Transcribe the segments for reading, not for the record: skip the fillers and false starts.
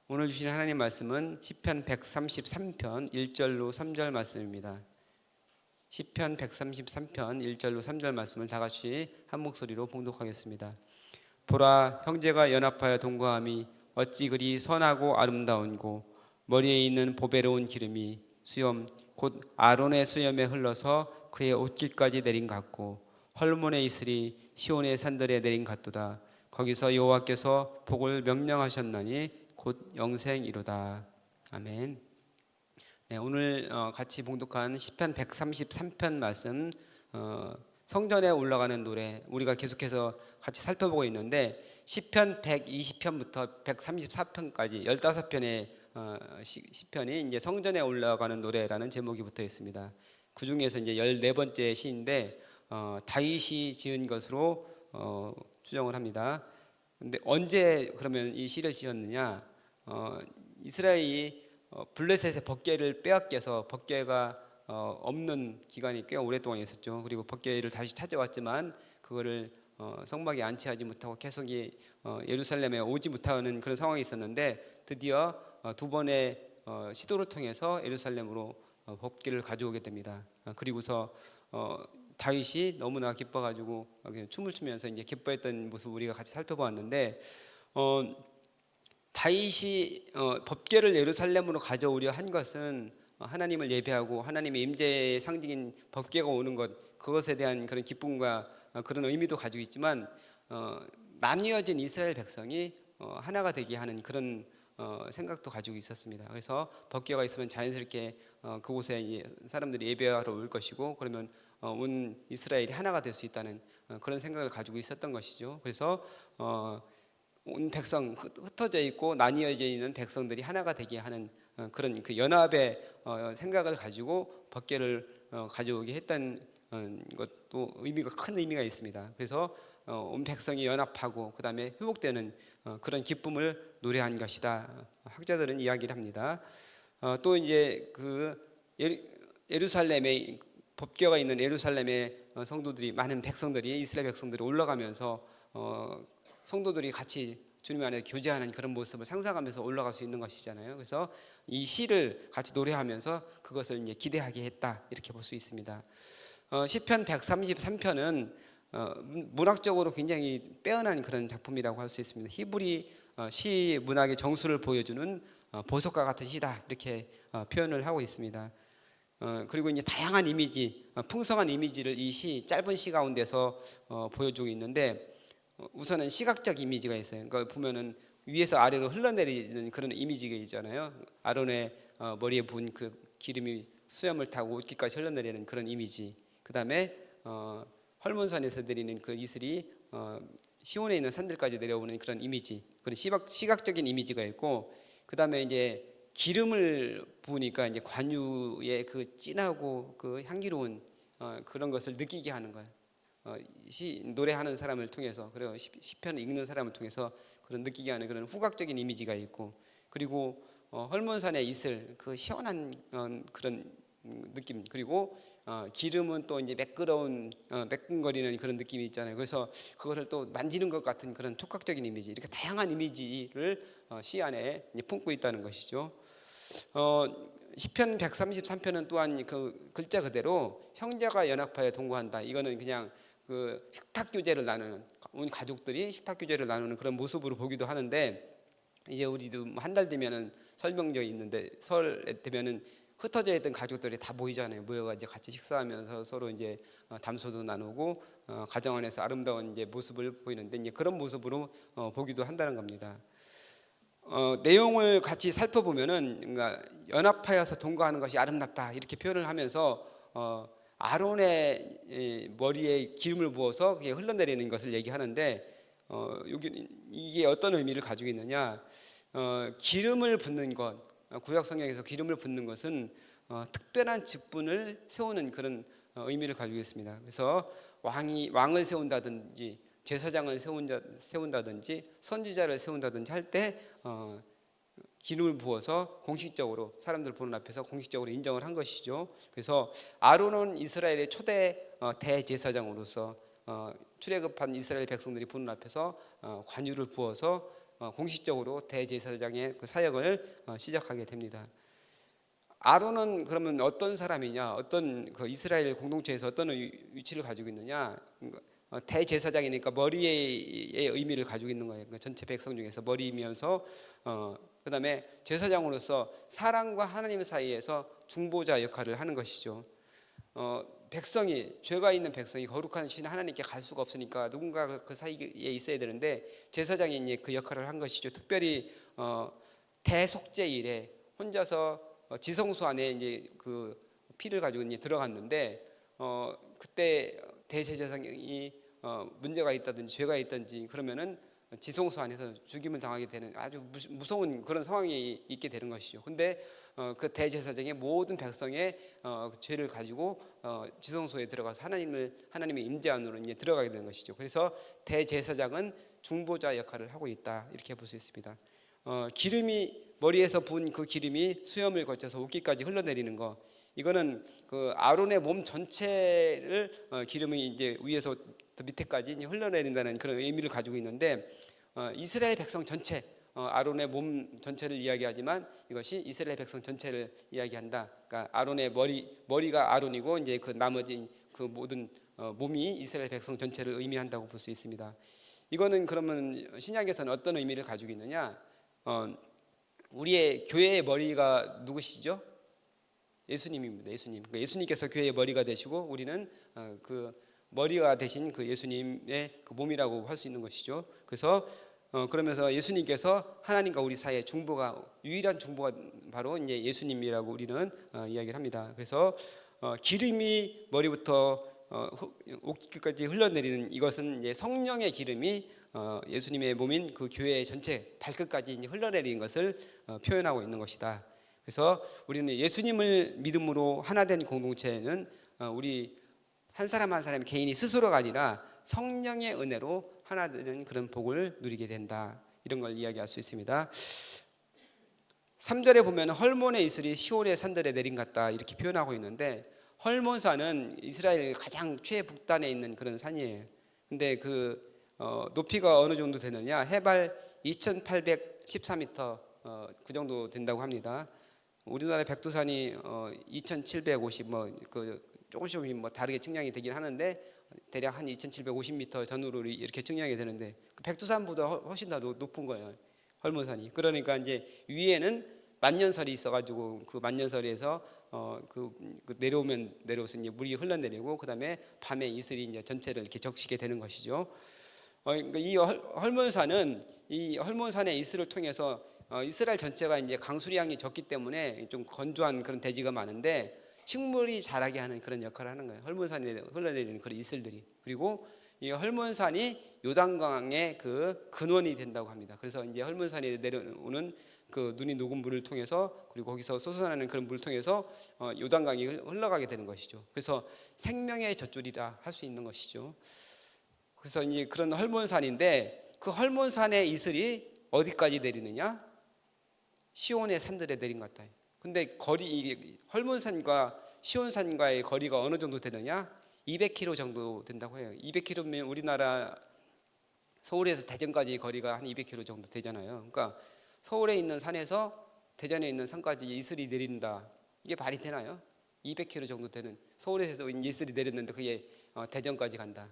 오늘 주신 하나님 말씀은 시편 133편 1절로 3절 말씀입니다. 시편 133편 1절로 3절 말씀을 다 같이 한 목소리로 봉독하겠습니다. 보라, 형제가 연합하여 동거함이 어찌 그리 선하고 아름다운고, 머리에 있는 보배로운 기름이 수염 곧 아론의 수염에 흘러서 그의 옷깃까지 내린 같고, 헐몬의 이슬이 시온의 산들에 내린 같도다. 거기서 여호와께서 복을 명령하셨나니 곧 영생이로다. 아멘. 네, 오늘 같이 봉독한 시편 133편 말씀, 성전에 올라가는 노래, 우리가 계속해서 같이 살펴보고 있는데 시편 120편부터 134편까지 15편의 시편이 이제 성전에 올라가는 노래라는 제목이 붙어 있습니다. 그 중에서 이제 14번째 시인데 다윗이 지은 것으로 추정을 합니다. 근데 언제 그러면 이 시를 지었느냐? 이스라엘이 블레셋의 법궤를 빼앗겨서 법궤가 없는 기간이 꽤 오랫동안 있었죠. 그리고 법궤를 다시 찾아왔지만 그거를 성막에 안치하지 못하고 계속 예루살렘에 오지 못하는 그런 상황이 있었는데, 드디어 두 번의 시도를 통해서 예루살렘으로 법궤를 가져오게 됩니다. 그리고서 다윗이 너무나 기뻐가지고 춤을 추면서 이제 기뻐했던 모습 우리가 같이 살펴보았는데, 다윗이 법궤를 예루살렘으로 가져오려 한 것은 하나님을 예배하고 하나님의 임재의 상징인 법궤가 오는 것, 그것에 대한 그런 기쁨과 그런 의미도 가지고 있지만, 나뉘어진 이스라엘 백성이 하나가 되게 하는 그런 생각도 가지고 있었습니다. 그래서 법궤가 있으면 자연스럽게 그곳에 사람들이 예배하러 올 것이고, 그러면 온 이스라엘이 하나가 될 수 있다는 그런 생각을 가지고 있었던 것이죠. 그래서 온 백성, 흩어져 있고 나뉘어져 있는 백성들이 하나가 되게 하는 그런 그 연합의 생각을 가지고 법궤를 가져오게 했던 것도 큰 의미가 있습니다. 그래서 온 백성이 연합하고 그 다음에 회복되는 그런 기쁨을 노래한 것이다, 학자들은 이야기를 합니다. 또 이제 그 예루살렘에 법궤가 있는 예루살렘의 성도들이, 많은 백성들이, 이스라엘 백성들이 올라가면서 성도들이 같이 주님 안에 교제하는 그런 모습을 상상하면서 올라갈 수 있는 것이잖아요. 그래서 이 시를 같이 노래하면서 그것을 이제 기대하게 했다, 이렇게 볼 수 있습니다. 시편 133편은 문학적으로 굉장히 빼어난 그런 작품이라고 할 수 있습니다. 히브리 시 문학의 정수를 보여주는 보석과 같은 시다, 이렇게 표현을 하고 있습니다. 그리고 이제 다양한 이미지, 풍성한 이미지를 이 짧은 시 가운데서 보여주고 있는데, 우선은 시각적 이미지가 있어요. 그러니까 보면은 위에서 아래로 흘러내리는 그런 이미지가 있잖아요. 아론의 머리에 부은 그 기름이 수염을 타고 옷깃까지 흘러내리는 그런 이미지. 그 다음에 헐몬산에서 내리는 그 이슬이 시온에 있는 산들까지 내려오는 그런 이미지, 그런 시각적인 이미지가 있고, 그 다음에 이제 기름을 부으니까 이제 관유의 그 진하고 그 향기로운 그런 것을 느끼게 하는 거예요. 노래하는 사람을 통해서, 그리고 시편을 읽는 사람을 통해서 그런 느끼게 하는 그런 후각적인 이미지가 있고, 그리고 헐몬산의 이슬, 그 시원한 그런 느낌, 그리고 기름은 또 이제 매끄러운 매끈거리는 그런 느낌이 있잖아요. 그래서 그것을 또 만지는 것 같은 그런 촉각적인 이미지, 이렇게 다양한 이미지를 시 안에 품고 있다는 것이죠. 시편 133편은 또한 그 글자 그대로 형제가 연합하여 동거한다, 이거는 그냥 그 식탁 교제를 나누는, 온 가족들이 식탁 교제를 나누는 그런 모습으로 보기도 하는데, 이제 우리도 한 달 되면은 설명절이 있는데, 설 되면은 흩어져 있던 가족들이 다 모이잖아요. 모여가 이제 같이 식사하면서 서로 이제 담소도 나누고 가정 안에서 아름다운 이제 모습을 보이는데, 이제 그런 모습으로 보기도 한다는 겁니다. 내용을 같이 살펴보면은, 그러니까 연합하여서 동거하는 것이 아름답다, 이렇게 표현을 하면서 아론의 머리에 기름을 부어서 그게 흘러내리는 것을 얘기하는데, 여기 이게 어떤 의미를 가지고 있느냐? 기름을 붓는 것, 구약 성경에서 기름을 붓는 것은 특별한 직분을 세우는 그런 의미를 가지고 있습니다. 그래서 왕을 세운다든지 제사장을 세운다든지 선지자를 세운다든지 할 때 기름을 부어서 공식적으로 사람들 보는 앞에서 공식적으로 인정을 한 것이죠. 그래서 아론은 이스라엘의 초대 대제사장으로서 출애굽한 이스라엘 백성들이 보는 앞에서 관유를 부어서 공식적으로 대제사장의 그 사역을 시작하게 됩니다. 아론은 그러면 어떤 사람이냐, 어떤 그 이스라엘 공동체에서 어떤 위치를 가지고 있느냐? 대제사장이니까 머리의 의미를 가지고 있는 거예요. 그러니까 전체 백성 중에서 머리이면서 그다음에 제사장으로서 사람과 하나님 사이에서 중보자 역할을 하는 것이죠. 백성이, 죄가 있는 백성이 거룩한 신 하나님께 갈 수가 없으니까 누군가 그 사이에 있어야 되는데 제사장이 이제 그 역할을 한 것이죠. 특별히 대속죄일에 혼자서 지성소 안에 이제 그 피를 가지고 이제 들어갔는데 그때 대제사장이 문제가 있다든지 죄가 있든지 그러면은 지성소 안에서 죽임을 당하게 되는 아주 무서운 그런 상황이 있게 되는 것이죠. 근데 그 대제사장의 모든 백성의 죄를 가지고 지성소에 들어가서 하나님의 임재 안으로 이제 들어가게 되는 것이죠. 그래서 대제사장은 중보자 역할을 하고 있다, 이렇게 볼 수 있습니다. 기름이 머리에서 부은 그 기름이 수염을 거쳐서 옷깃까지 흘러내리는 거, 이거는 그 아론의 몸 전체를 기름이 이제 위에서 밑에까지 이제 흘러내린다는 그런 의미를 가지고 있는데 이스라엘 백성 전체, 아론의 몸 전체를 이야기하지만 이것이 이스라엘 백성 전체를 이야기한다. 그러니까 아론의 머리가 아론이고 이제 그 나머지 그 모든 몸이 이스라엘 백성 전체를 의미한다고 볼 수 있습니다. 이거는 그러면 신약에서는 어떤 의미를 가지고 있느냐? 우리의 교회의 머리가 누구시죠? 예수님입니다. 예수님. 그러니까 예수님께서 교회의 머리가 되시고 우리는 그 머리가 되신 그 예수님의 그 몸이라고 할 수 있는 것이죠. 그래서 그러면서 예수님께서 하나님과 우리 사이의 중보가, 유일한 중보가 바로 이제 예수님이라고 우리는 이야기를 합니다. 그래서 기름이 머리부터 옷깃까지 흘러내리는 이것은 이제 성령의 기름이 예수님의 몸인 그 교회 전체 발끝까지 이제 흘러내리는 것을 표현하고 있는 것이다. 그래서 우리는 예수님을 믿음으로 하나 된 공동체는 우리 한 사람 한 사람 개인이 스스로가 아니라 성령의 은혜로 하나 되는 그런 복을 누리게 된다, 이런 걸 이야기할 수 있습니다. 3절에 보면 헐몬의 이슬이 시온의 산들에 내린 같다, 이렇게 표현하고 있는데 헐몬산은 이스라엘 가장 최북단에 있는 그런 산이에요. 근데 그 높이가 어느 정도 되느냐, 해발 2814m 그 정도 된다고 합니다. 우리나라 백두산이 2750, 그 조금씩 뭐 다르게 측량이 되긴 하는데 대략 한 2750m 전후로 이렇게 측량이 되는데 백두산보다 훨씬 더 높은 거예요, 헐몬산이. 그러니까 이제 위에는 만년설이 있어가지고 그 만년설에서 그 내려오면 내려오서 이제 물이 흘러내리고 그다음에 밤에 이슬이 이제 전체를 이렇게 적시게 되는 것이죠. 그러니까 이 헐몬산은, 이 헐몬산의 이슬을 통해서 이스라엘 전체가 이제 강수량이 적기 때문에 좀 건조한 그런 대지가 많은데 식물이 자라게 하는 그런 역할을 하는 거예요. 헐몬산에 흘러내리는 그런 이슬들이. 그리고 이 헐몬산이 요단강의 그 근원이 된다고 합니다. 그래서 이제 헐몬산에 내려오는 그 눈이 녹은 물을 통해서, 그리고 거기서 솟아나는 그런 물을 통해서 요단강이 흘러가게 되는 것이죠. 그래서 생명의 젖줄이라 할 수 있는 것이죠. 그래서 이제 그런 헐몬산인데 그 헐몬산의 이슬이 어디까지 내리느냐? 시온의 산들에 내린 것 같아요. 근데 이게 헐몬산과 시온산과의 거리가 어느 정도 되느냐? 200km 정도 된다고 해요. 200km면 우리나라 서울에서 대전까지 거리가 한 200km 정도 되잖아요. 그러니까 서울에 있는 산에서 대전에 있는 산까지 이슬이 내린다, 이게 말이 되나요? 200km 정도 되는, 서울에서 이슬이 내렸는데 그게 대전까지 간다.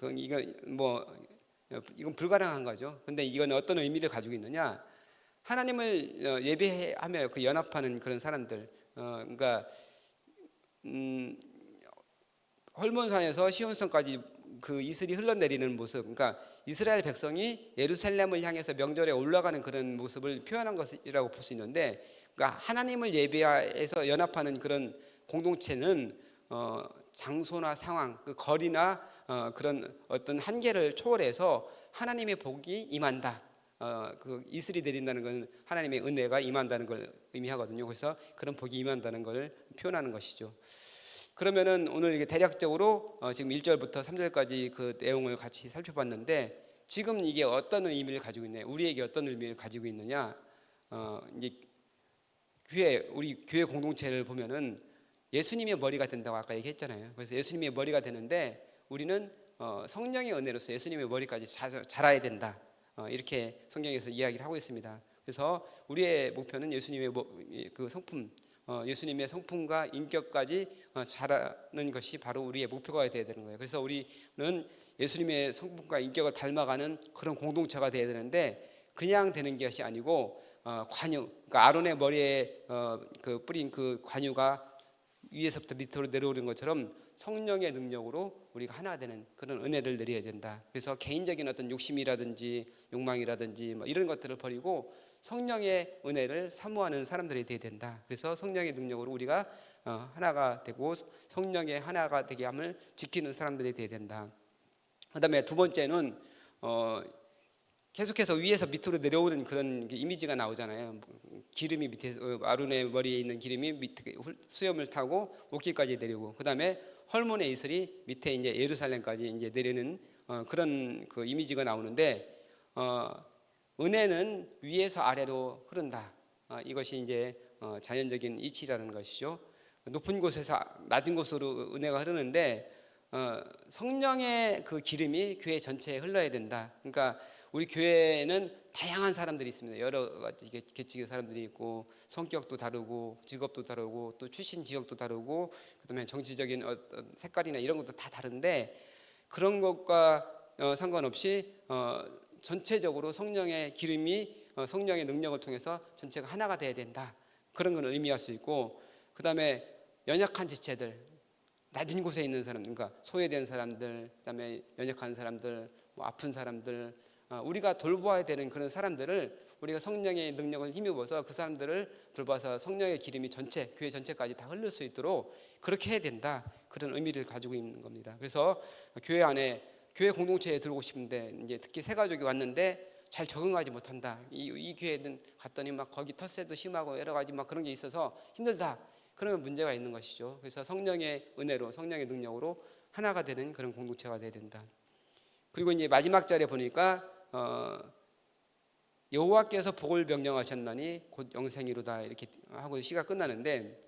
이건 불가능한 거죠. 근데 이건 어떤 의미를 가지고 있느냐? 하나님을 예배하며 그 연합하는 그런 사람들, 그러니까 헐몬산에서 시온산까지 그 이슬이 흘러내리는 모습, 그러니까 이스라엘 백성이 예루살렘을 향해서 명절에 올라가는 그런 모습을 표현한 것이라고 볼 수 있는데, 그러니까 하나님을 예배해서 연합하는 그런 공동체는 장소나 상황, 그 거리나 그런 어떤 한계를 초월해서 하나님의 복이 임한다. 그 이슬이 내린다는 것은 하나님의 은혜가 임한다는 걸 의미하거든요. 그래서 그런 복이 임한다는 걸 표현하는 것이죠. 그러면은 오늘 이게 대략적으로 지금 1절부터 3절까지 그 내용을 같이 살펴봤는데, 지금 이게 어떤 의미를 가지고 있냐, 우리에게 어떤 의미를 가지고 있느냐? 이제 우리 교회 공동체를 보면은 예수님의 머리가 된다고 아까 얘기했잖아요. 그래서 예수님의 머리가 되는데 우리는 성령의 은혜로서 예수님의 머리까지 자라야 된다. 이렇게 성경에서 이야기를 하고 있습니다. 그래서 우리의 목표는 예수님의 그 성품, 예수님의 성품과 인격까지 자라는 것이 바로 우리의 목표가 되어야 되는 거예요. 그래서 우리는 예수님의 성품과 인격을 닮아가는 그런 공동체가 되어야 되는데 그냥 되는 것이 아니고 관유, 그러니까 아론의 머리에 그 뿌린 그 관유가 위에서부터 밑으로 내려오는 것처럼 성령의 능력으로 우리가 하나 되는 그런 은혜를 누려야 된다. 그래서 개인적인 어떤 욕심이라든지 욕망이라든지 뭐 이런 것들을 버리고 성령의 은혜를 사모하는 사람들이 되어야 된다. 그래서 성령의 능력으로 우리가 하나가 되고 성령의 하나가 되게 함을 지키는 사람들이 되어야 된다. 그다음에 두 번째는 계속해서 위에서 밑으로 내려오는 그런 이미지가 나오잖아요. 기름이 밑에 아론의 머리에 있는 기름이 밑에 수염을 타고 옷깃까지 내리고, 그다음에 헐몬의 이슬이 밑에 이제 예루살렘까지 이제 내리는 그런 그 이미지가 나오는데 은혜는 위에서 아래로 흐른다. 이것이 이제 자연적인 이치라는 것이죠. 높은 곳에서 낮은 곳으로 은혜가 흐르는데 성령의 그 기름이 교회 전체에 흘러야 된다. 그러니까 우리 교회에는 다양한 사람들이 있습니다. 여러 가지 계층의 사람들이 있고 성격도 다르고 직업도 다르고 또 출신 지역도 다르고 그다음에 정치적인 어떤 색깔이나 이런 것도 다 다른데 그런 것과 상관없이 전체적으로 성령의 기름이 성령의 능력을 통해서 전체가 하나가 돼야 된다. 그런 걸 의미할 수 있고, 그다음에 연약한 지체들, 낮은 곳에 있는 사람들, 그러니까 소외된 사람들, 그다음에 연약한 사람들, 뭐 아픈 사람들, 우리가 돌보아야 되는 그런 사람들을 우리가 성령의 능력을 힘입어서 그 사람들을 돌봐서 성령의 기름이 전체 교회 전체까지 다 흘릴 수 있도록 그렇게 해야 된다. 그런 의미를 가지고 있는 겁니다. 그래서 교회 안에 교회 공동체에 들어오고 싶은데 이제 특히 새 가족이 왔는데 잘 적응하지 못한다. 이 교회는 갔더니 막 거기 텃세도 심하고 여러 가지 막 그런 게 있어서 힘들다. 그러면 문제가 있는 것이죠. 그래서 성령의 은혜로 성령의 능력으로 하나가 되는 그런 공동체가 돼야 된다. 그리고 이제 마지막 절에 보니까 여호와께서 복을 명령하셨나니 곧 영생이로다 이렇게 하고 시가 끝나는데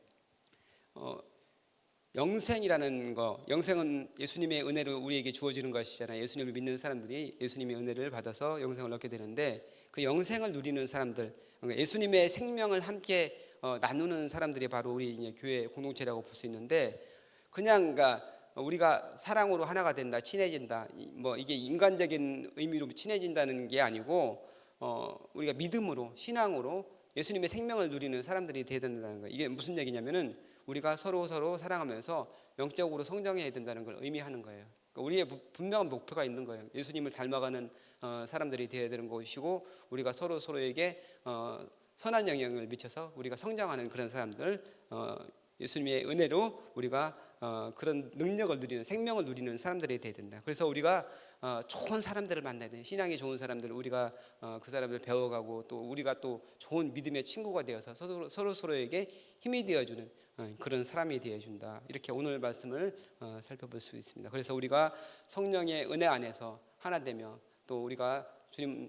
영생이라는 거, 영생은 예수님의 은혜로 우리에게 주어지는 것이잖아요. 예수님을 믿는 사람들이 예수님의 은혜를 받아서 영생을 얻게 되는데 그 영생을 누리는 사람들, 그러니까 예수님의 생명을 함께 나누는 사람들이 바로 우리 이제 교회 공동체라고 볼 수 있는데 그냥 그러니까 우리가 사랑으로 하나가 된다, 친해진다, 뭐 이게 인간적인 의미로 친해진다는 게 아니고 우리가 믿음으로 신앙으로 예수님의 생명을 누리는 사람들이 되어야 된다는 거예요. 이게 무슨 얘기냐면은 우리가 서로 사랑하면서 영적으로 성장해야 된다는 걸 의미하는 거예요. 그러니까 우리의 분명한 목표가 있는 거예요. 예수님을 닮아가는 사람들이 되어야 되는 것이고 우리가 서로에게 선한 영향을 미쳐서 우리가 성장하는 그런 사람들, 예수님의 은혜로 우리가 그런 능력을 누리는 생명을 누리는 사람들이 되어야 된다. 그래서 우리가 좋은 사람들을 만나야 돼. 신앙이 좋은 사람들 우리가 그 사람들 배워가고 또 우리가 또 좋은 믿음의 친구가 되어서 서로에게 힘이 되어주는 그런 사람이 되어준다. 이렇게 오늘 말씀을 살펴볼 수 있습니다. 그래서 우리가 성령의 은혜 안에서 하나 되며 또 우리가 주님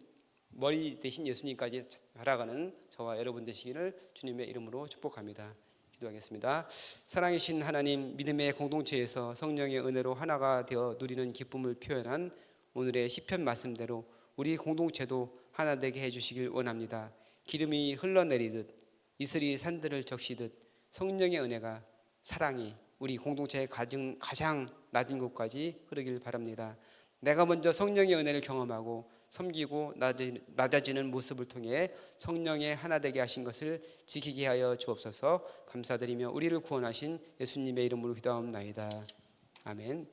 머리 대신 예수님까지 자라가는 저와 여러분 되시기를 주님의 이름으로 축복합니다. 기도하겠습니다. 사랑이신 하나님, 믿음의 공동체에서 성령의 은혜로 하나가 되어 누리는 기쁨을 표현한 오늘의 시편 말씀대로 우리 공동체도 하나 되게 해주시길 원합니다. 기름이 흘러내리듯 이슬이 산들을 적시듯 성령의 은혜가 사랑이 우리 공동체의 가장 낮은 곳까지 흐르길 바랍니다. 내가 먼저 성령의 은혜를 경험하고 섬기고 낮아지는 모습을 통해 성령의 하나 되게 하신 것을 지키게 하여 주옵소서. 감사드리며 우리를 구원하신 예수님의 이름으로 기도하옵나이다. 아멘.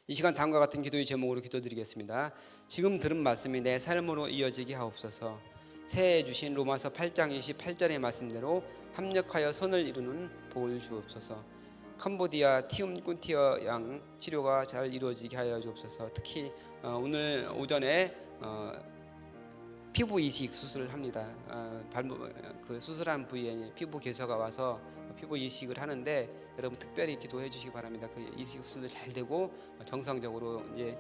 이 시간 다음과 같은 기도의 제목으로 기도드리겠습니다. 지금 들은 말씀이 내 삶으로 이어지게 하옵소서. 새해 주신 로마서 8장 28절의 말씀대로 합력하여 선을 이루는 복을 주옵소서. 캄보디아 티움꾼티어 양 치료가 잘 이루어지게 하여 주옵소서. 특히 오늘 오전에 피부 이식 수술을 합니다. 그 수술한 부위에 피부 개서가 와서 피부 이식을 하는데 여러분 특별히 기도해 주시기 바랍니다. 그 이식 수술 잘 되고 정상적으로 이제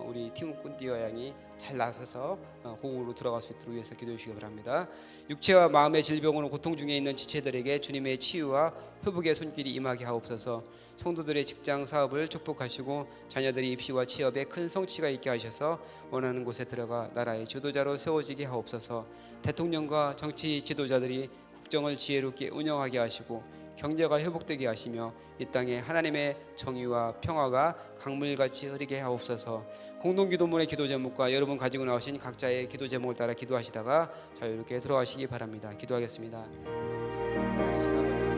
우리 팀꾼띠와 양이 잘 나서서 고국으로 돌아갈 수 있도록 위해서 기도해 주시기 바랍니다. 육체와 마음의 질병으로 고통 중에 있는 지체들에게 주님의 치유와 회복의 손길이 임하게 하옵소서. 성도들의 직장 사업을 축복하시고 자녀들의 입시와 취업에 큰 성취가 있게 하셔서 원하는 곳에 들어가 나라의 지도자로 세워지게 하옵소서. 대통령과 정치 지도자들이 국정을 지혜롭게 운영하게 하시고 경제가 회복되게 하시며 이 땅에 하나님의 정의와 평화가 강물같이 흐르게 하옵소서. 공동기도문의 기도 제목과 여러분 가지고 나오신 각자의 기도 제목을 따라 기도하시다가 자유롭게 돌아가시기 바랍니다. 기도하겠습니다. 사랑하시는 아버지,